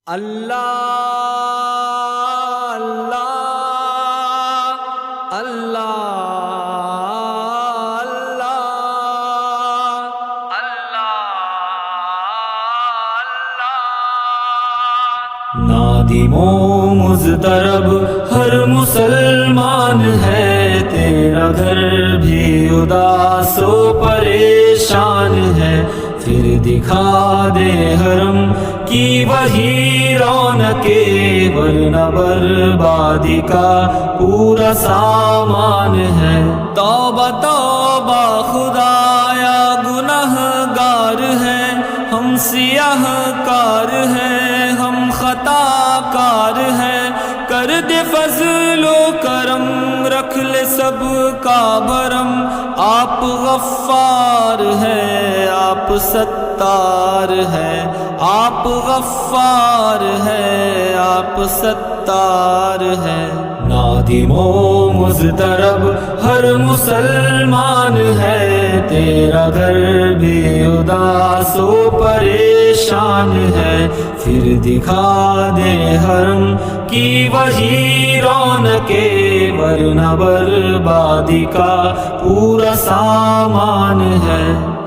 اللہ اللہ اللہ نادم و مضطرب ہر مسلمان ہے، تیرا گھر بھی اداس و پریشان ہے، پھر دکھا دے حرم کی وہی رونقیں، ورنہ بربادی کا پورا سامان ہے۔ توبہ توبہ خدایا گناہ گار ہیں، ہم سیاہ کار ہیں، ہم خطا کار ہیں، کر دے فضل و کرم، رکھ لے سب کا بھرم، آپ غفار ہے، آپ ستار ہے، آپ غفار ہے، آپ ستار ہے۔ نادم و مضطرب ہر مسلمان ہے، تیرا گھر بھی اداس و پریشان ہے، پھر دکھا دے حرم کی وہی رونقیں، ورنہ بربادی کا پورا سامان ہے۔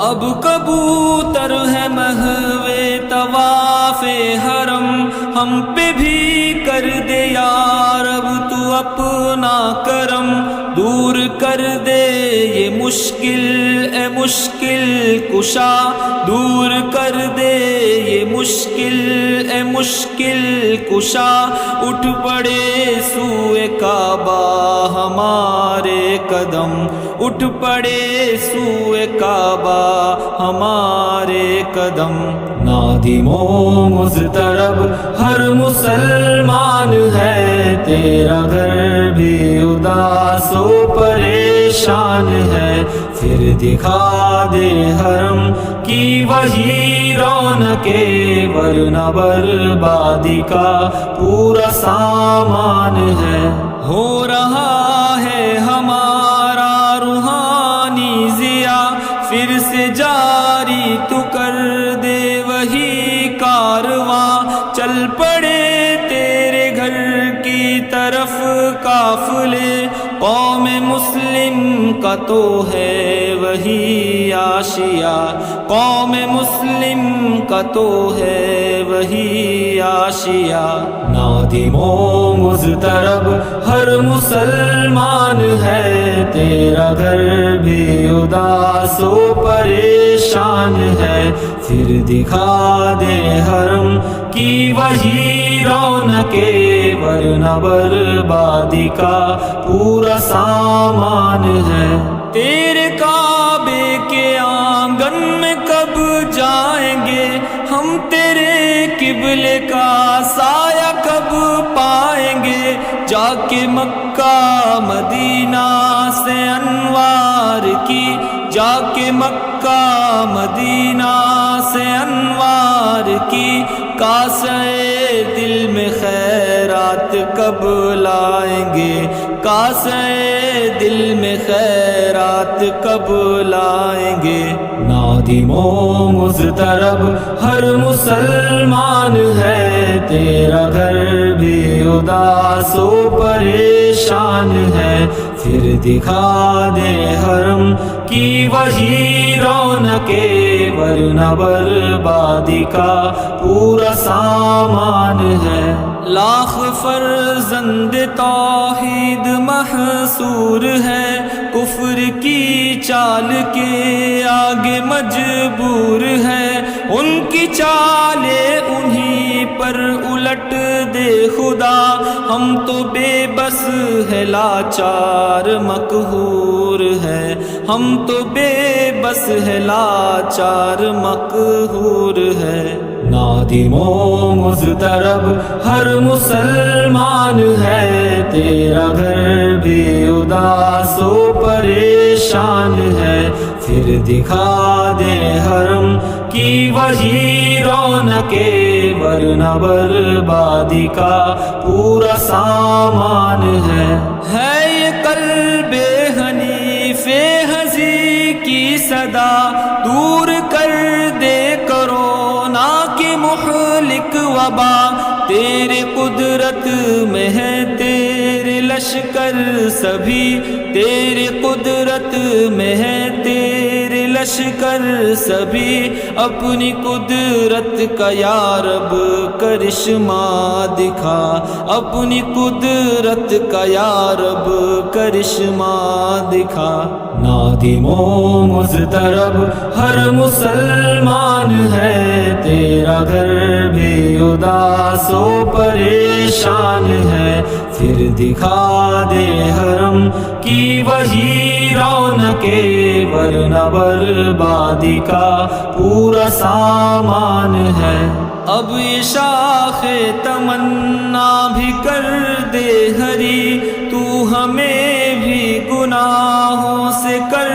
اب کبوتر ہے محو طواف حرم، ہم پہ بھی کر دے یا رب تو اپنا کرم، دور کر دے یہ مشکل اے مشکل کشا، دور کر دے یہ مشکل اے مشکل کشا، اٹھ پڑے سوئے کعبہ ہمارے قدم، اٹھ پڑے سوئے کعبہ ہمارے قدم۔ نادم و مضطرب ہر مسلمان ہے، تیرا گھر بھی اداس و پریشان ہے، پھر دکھا دے حرم کی وہی رونقیں، ورنہ بربادی کا پورا سامان ہے۔ ہو رہا ہے ہمارا روحانی ضیاء، پھر سے جاری تو کر دے وہی کارواں، چل پڑے تیرے گھر کی طرف قافلے، قوم مسلم کا تو ہے وہی آشیا، قوم مسلم کا تو ہے وہی آشیا۔ نادم و مضطرب ہر مسلمان ہے، تیرا گھر بھی اداس و پریشان ہے، پھر دکھا دے حرم کی وہی رونقیں، ورنہ بربادی کا پورا سامان ہے۔ تیرے کعبے کے آنگن میں کب جائیں گے ہم، تیرے قبلے کا سایہ کب پائیں گے، جا کے مکہ مدینہ سے انوار کی، جا کے مکہ مدینہ سے انوار کی، کاسے دل میں خیرات کب لائیں گے، کاسے دل میں خیرات کب لائیں گے۔ نادم و مضطرب ہر مسلمان ہے، تیرا گھر بھی اداس و پریشان ہے، پھر دکھا دے حرم کی وہی رونقیں، ورنہ بربادی کا پورا سامان ہے۔ لاکھ فرزند توحید محصور ہے، کفر کی چال کے آگے مجبور ہے، ان کی چالیں انہی پر الٹ دے خدا، ہم تو بے بس ہے لاچار مقہور ہے، ہم تو بے بس ہے لاچار مقہور ہے۔ نادم و مضطرب ہر مسلمان ہے، تیرا گھر بھی اداس و پریشان ہے، پھر دکھا دے حرم کی وہی رونقیں، ورنہ بربادی کا پورا سامان ہے۔ قلب حنیف ہنسی کی صدا، دور کر دے کرونا کی مہلک وبا، تیرے قدرت میں ہے تیرے لشکر سبھی، تیرے قدرت میں ہے تیرے لشکر سبھی، اپنی قدرت کا یا رب کرشمہ دکھا، اپنی قدرت کا یا رب کرشمہ دکھا۔ نادم و مضطرب ہر مسلمان ہے، تیرا گھر بھی اداس و پریشان ہے، پھر دکھا دے حرم کی وہی رونقیں، ورنہ بربادی کا پورا سامان ہے۔ اب یہ شاخ تمنا بھی کر دے ہری، تو ہمیں بھی گناہوں سے کر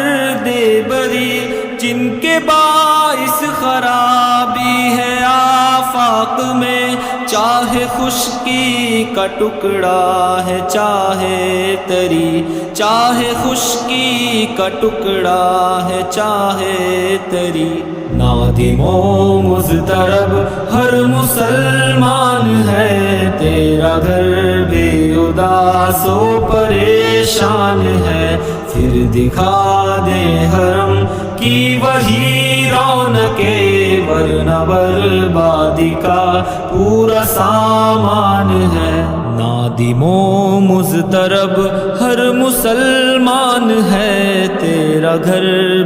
دے بری، جن کے باعث خرابی ہے آفاق میں، چاہے خشکی کا ٹکڑا ہے چاہے تری، چاہے خشکی کا ٹکڑا ہے چاہے تری۔ نادم و مضطرب ہر مسلمان ہے، تیرا گھر بھی اداس و پریشان ہے، پھر دکھا دے حرم کی وہی رونقیں، ورنہ بربادی کا پورا سامان ہے۔ نادم و مضطرب ہر مسلمان ہے، تیرا گھر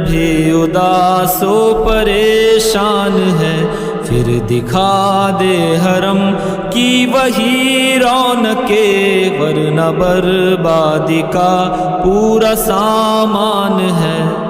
بھی اداس و پریشان ہے، پھر دکھا دے حرم کی وہی رونقیں، ورنہ بربادی کا پورا سامان ہے۔